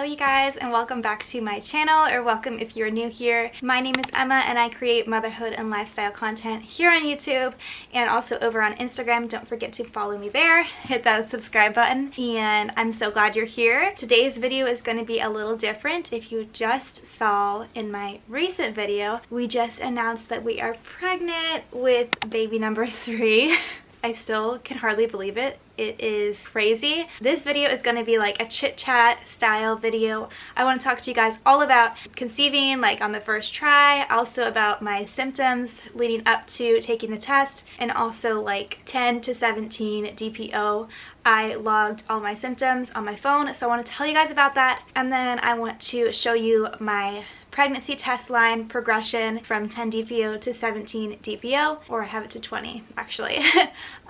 you guys, and welcome back to my channel, or welcome if you're new here. My name is Emma and I create motherhood and lifestyle content here on YouTube and also over on Instagram. Don't forget to follow me there, hit that subscribe button, and I'm so glad you're here. Today's video is going to be a little different. If you just saw in my recent video, we just announced that we are pregnant with baby number 3. I still can hardly believe it. It is crazy. This video is going to be like a chit chat style video. I want to talk to you guys all about conceiving, like on the first try, also about my symptoms leading up to taking the test, and also like 10 to 17 DPO. I logged all my symptoms on my phone, so I want to tell you guys about that. And then I want to show you my pregnancy test line progression from 10 DPO to 17 DPO, or I have it to 20 actually.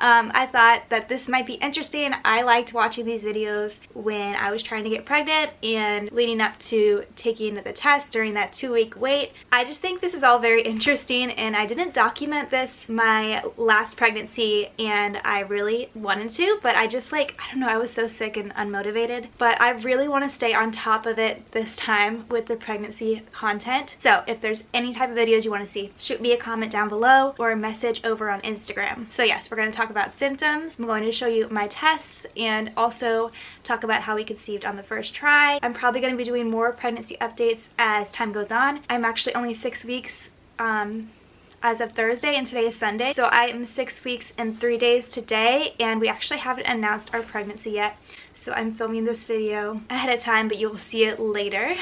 I thought that this might be interesting. I liked watching these videos when I was trying to get pregnant and leading up to taking the test during that 2-week wait. I just think this is all very interesting, and I didn't document this my last pregnancy, and I really wanted to, but I just I don't know, I was so sick and unmotivated. But I really want to stay on top of it this time with the pregnancy content. So if there's any type of videos you want to see, shoot me a comment down below or a message over on Instagram. So yes, we're going to talk about symptoms. I'm going to show you my tests and also talk about how we conceived on the first try. I'm probably going to be doing more pregnancy updates as time goes on. I'm actually only 6 weeks as of Thursday, and today is Sunday. So I am 6 weeks and 3 days today, and we actually haven't announced our pregnancy yet. So I'm filming this video ahead of time, but you'll see it later.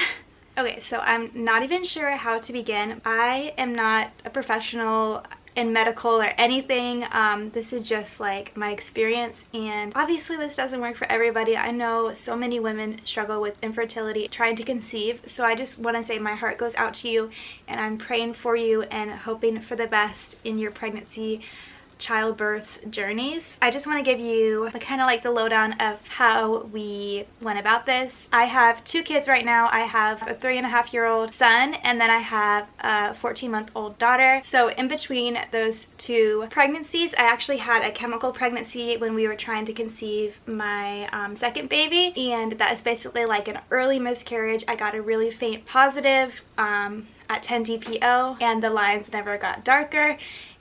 Okay, so I'm not even sure how to begin. I am not a professional in medical or anything. This is just like my experience, and obviously this doesn't work for everybody. I know so many women struggle with infertility trying to conceive, so I just want to say my heart goes out to you, and I'm praying for you and hoping for the best in your pregnancy childbirth journeys. I just want to give you kind of like the lowdown of how we went about this. I have 2 kids right now. I have a 3.5-year-old son, and then I have a 14-month-old daughter. So in between those 2 pregnancies, I actually had a chemical pregnancy when we were trying to conceive my second baby, and that is basically like an early miscarriage. I got a really faint positive at 10 DPO, and the lines never got darker,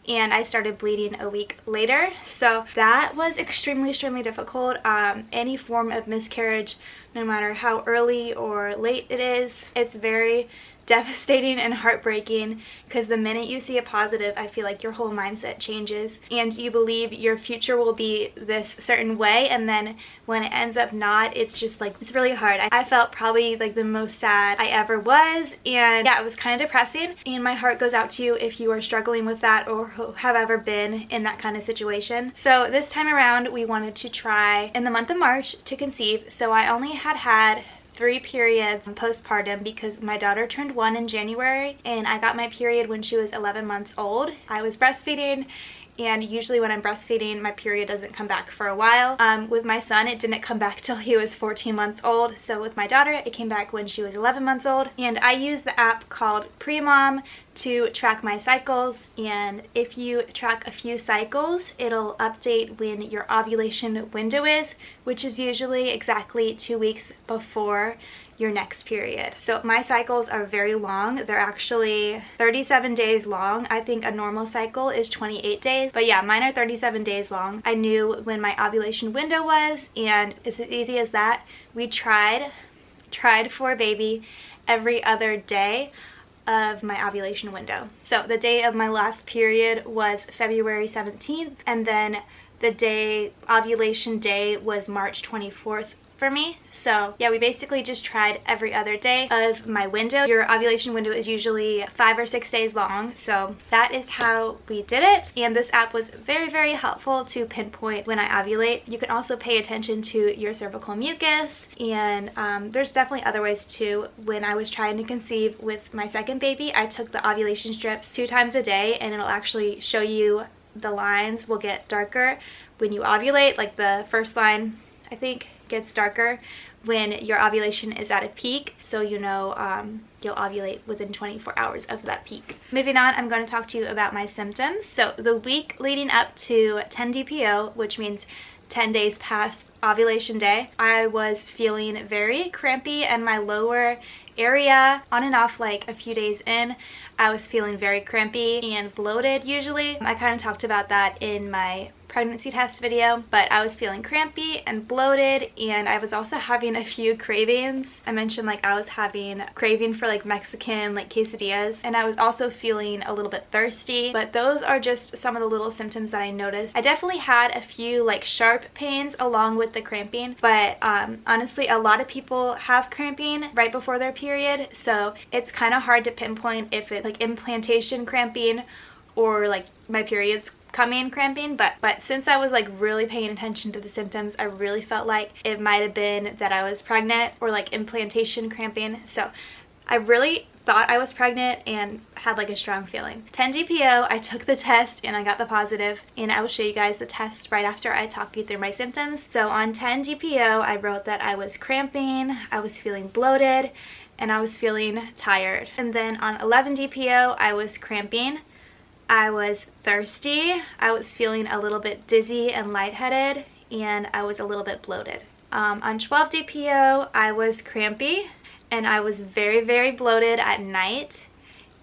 and I started bleeding a week later. So that was extremely difficult. Any form of miscarriage, no matter how early or late it is, it's very devastating and heartbreaking, because the minute you see a positive, I feel like your whole mindset changes and you believe your future will be this certain way, and then when it ends up not, it's just like, it's really hard. I felt probably like the most sad I ever was, and yeah, it was kind of depressing, and my heart goes out to you if you are struggling with that or have ever been in that kind of situation. So this time around, we wanted to try in the month of March to conceive. So I only had 3 periods postpartum because my daughter turned 1 in January, and I got my period when she was 11 months old. I was breastfeeding, and usually when I'm breastfeeding, my period doesn't come back for a while. With my son, it didn't come back till he was 14 months old. So with my daughter, it came back when she was 11 months old. And I use the app called PreMom to track my cycles, and if you track a few cycles, it'll update when your ovulation window is, which is usually exactly 2 weeks before your next period. So my cycles are very long. They're actually 37 days long. I think a normal cycle is 28 days, but yeah, mine are 37 days long. I knew when my ovulation window was, and it's as easy as that. We tried for a baby every other day of my ovulation window. So the day of my last period was February 17th, and then the day ovulation day was March 24th for me. So yeah, we basically just tried every other day of my window. Your ovulation window is usually 5 or 6 days long, so that is how we did it. And this app was very helpful to pinpoint when I ovulate. You can also pay attention to your cervical mucus, and there's definitely other ways too. When I was trying to conceive with my second baby, I took the ovulation strips 2 times a day, and it'll actually show you the lines will get darker when you ovulate. Like the first line, I think, gets darker when your ovulation is at a peak, so you know you'll ovulate within 24 hours of that peak. Moving on, I'm going to talk to you about my symptoms. So the week leading up to 10 DPO, which means 10 days past ovulation day, I was feeling very crampy, and my lower area, on and off like a few days in, I was feeling very crampy and bloated usually. I kind of talked about that in my pregnancy test video, but I was feeling crampy and bloated, and I was also having a few cravings. I mentioned like I was having craving for like Mexican like quesadillas, and I was also feeling a little bit thirsty, but those are just some of the little symptoms that I noticed. I definitely had a few like sharp pains along with the cramping, but honestly a lot of people have cramping right before their period, so it's kind of hard to pinpoint if it's like implantation cramping or like my period's coming cramping, but since I was like really paying attention to the symptoms, I really felt like it might have been that I was pregnant or like implantation cramping. So I really thought I was pregnant and had like a strong feeling. 10 DPO, I took the test and I got the positive, and I will show you guys the test right after I talk you through my symptoms. So on 10 DPO, I wrote that I was cramping, I was feeling bloated, and I was feeling tired. And then on 11 DPO, I was cramping, I was thirsty, I was feeling a little bit dizzy and lightheaded, and I was a little bit bloated. On 12 DPO, I was crampy, and I was very bloated at night,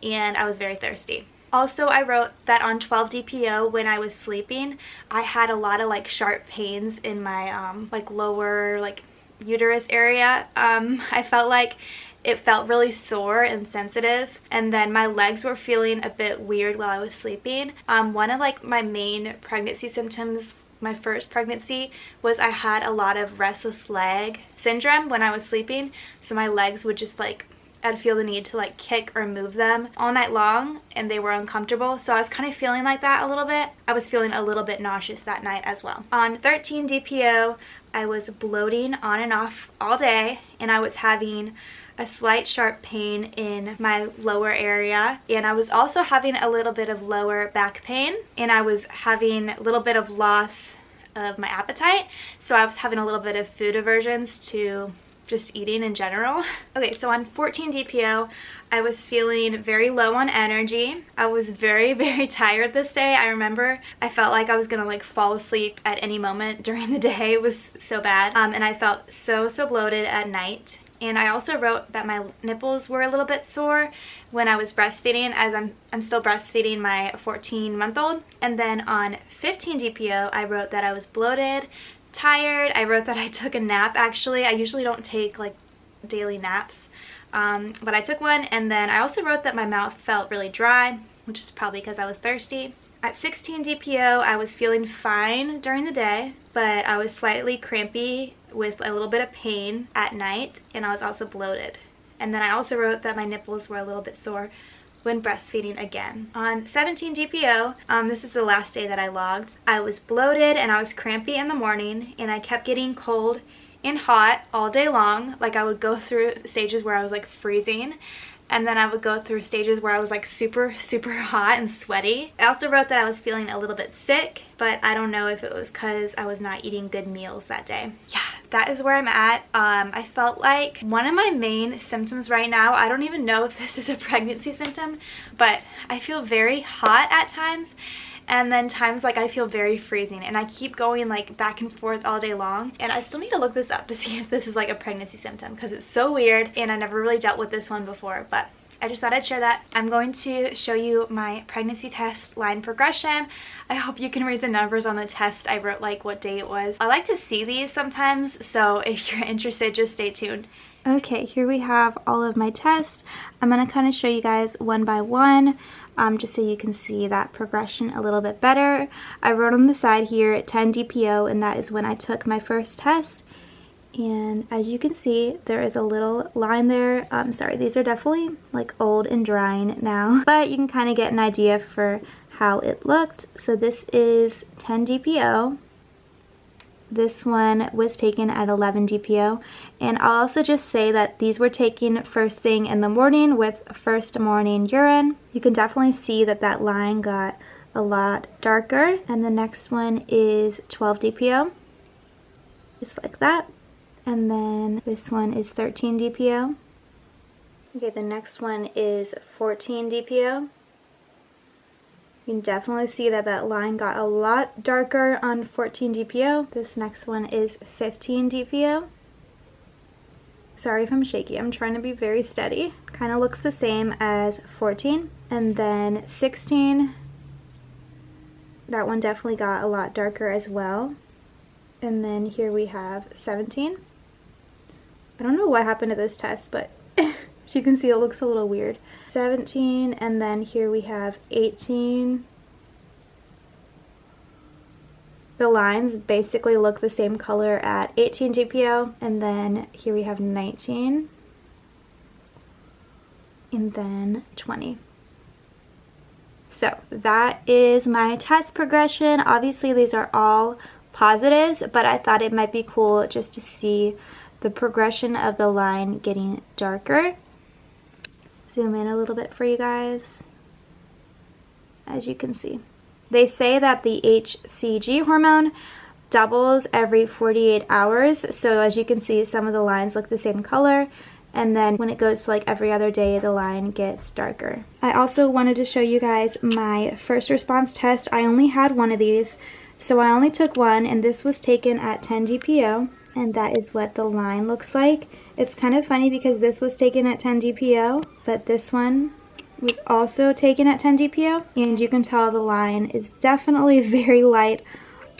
and I was very thirsty. Also, I wrote that on 12 DPO, when I was sleeping, I had a lot of like sharp pains in my like lower like uterus area. I felt like it felt really sore and sensitive, and then my legs were feeling a bit weird while I was sleeping. One of like my main pregnancy symptoms, my first pregnancy, was I had a lot of restless leg syndrome when I was sleeping, so my legs would just like, I'd feel the need to like kick or move them all night long, and they were uncomfortable. So I was kind of feeling like that a little bit. I was feeling a little bit nauseous that night as well. On 13 DPO, I was bloating on and off all day, and I was having a slight sharp pain in my lower area, and I was also having a little bit of lower back pain, and I was having a little bit of loss of my appetite, so I was having a little bit of food aversions to just eating in general. Okay, so on 14 DPO, I was feeling very low on energy. I was very tired this day. I remember I felt like I was gonna like fall asleep at any moment during the day. It was so bad, and I felt so bloated at night. And I also wrote that my nipples were a little bit sore when I was breastfeeding, as I'm still breastfeeding my 14-month-old. And then on 15 DPO, I wrote that I was bloated, tired. I wrote that I took a nap actually. I usually don't take like daily naps, but I took one. And then I also wrote that my mouth felt really dry, which is probably because I was thirsty. At 16 DPO, I was feeling fine during the day, but I was slightly crampy with a little bit of pain at night, and I was also bloated. And then I also wrote that my nipples were a little bit sore when breastfeeding again. On 17 DPO, this is the last day that I logged, I was bloated and I was crampy in the morning, and I kept getting cold and hot all day long. Like I would go through stages where I was like freezing, and then I would go through stages where I was like super hot and sweaty. I also wrote that I was feeling a little bit sick, but I don't know if it was because I was not eating good meals that day. Yeah, that is where I'm at. I felt like one of my main symptoms right now, I don't even know if this is a pregnancy symptom, but I feel very hot at times, and then times like I feel very freezing, and I keep going like back and forth all day long. And I still need to look this up to see if this is like a pregnancy symptom, because it's so weird and I never really dealt with this one before, but I just thought I'd share that. I'm going to show you my pregnancy test line progression. I hope you can read the numbers on the test. I wrote like what day it was. I like to see these sometimes, so if you're interested, just stay tuned. Okay, here we have all of my tests. I'm going to kind of show you guys one by one, just so you can see that progression a little bit better. I wrote on the side here at 10 DPO, and that is when I took my first test. And as you can see, there is a little line there. Sorry, these are definitely like old and drying now, but you can kind of get an idea for how it looked. So this is 10 DPO. This one was taken at 11 DPO, and I'll also just say that these were taken first thing in the morning with first morning urine. You can definitely see that that line got a lot darker. And the next one is 12 DPO, just like that. And then this one is 13 DPO. Okay, the next one is 14 DPO. You can definitely see that that line got a lot darker on 14 DPO. This next one is 15 DPO. Sorry if I'm shaky, I'm trying to be very steady. Kind of looks the same as 14. And then 16, that one definitely got a lot darker as well. And then here we have 17. I don't know what happened to this test, but as you can see, it looks a little weird. 17, and then here we have 18. The lines basically look the same color at 18 DPO, and then here we have 19, and then 20. So that is my test progression. Obviously these are all positives, but I thought it might be cool just to see the progression of the line getting darker. Zoom in a little bit for you guys. As you can see, they say that the HCG hormone doubles every 48 hours. So as you can see, some of the lines look the same color, and then when it goes to like every other day, the line gets darker. I also wanted to show you guys my first response test. I only had one of these, so I only took one, and this was taken at 10 DPO. And that is what the line looks like. It's kind of funny because this was taken at 10 DPO, but this one was also taken at 10 DPO. And you can tell the line is definitely very light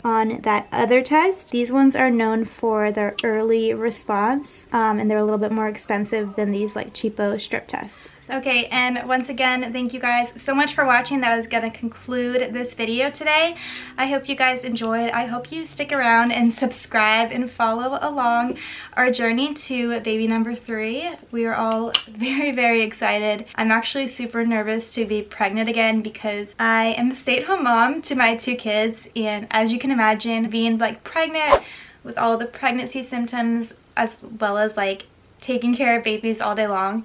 on that other test. These ones are known for their early response, and they're a little bit more expensive than these like cheapo strip tests. Okay, and once again, thank you guys so much for watching. That is gonna conclude this video today. I hope you guys enjoyed. I hope you stick around and subscribe and follow along our journey to baby number 3. We are all very, very excited. I'm actually super nervous to be pregnant again because I am a stay-at-home mom to my 2 kids, and as you can imagine, being like pregnant with all the pregnancy symptoms as well as like taking care of babies all day long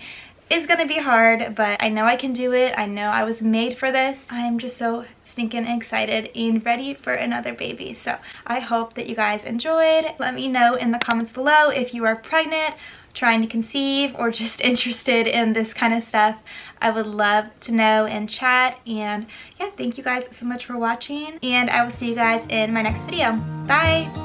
is gonna be hard, but I know I can do it. I know I was made for this. I'm just so stinking excited and ready for another baby. So I hope that you guys enjoyed. Let me know in the comments below if you are pregnant, trying to conceive, or just interested in this kind of stuff. I would love to know and chat. And yeah, thank you guys so much for watching, and I will see you guys in my next video. Bye!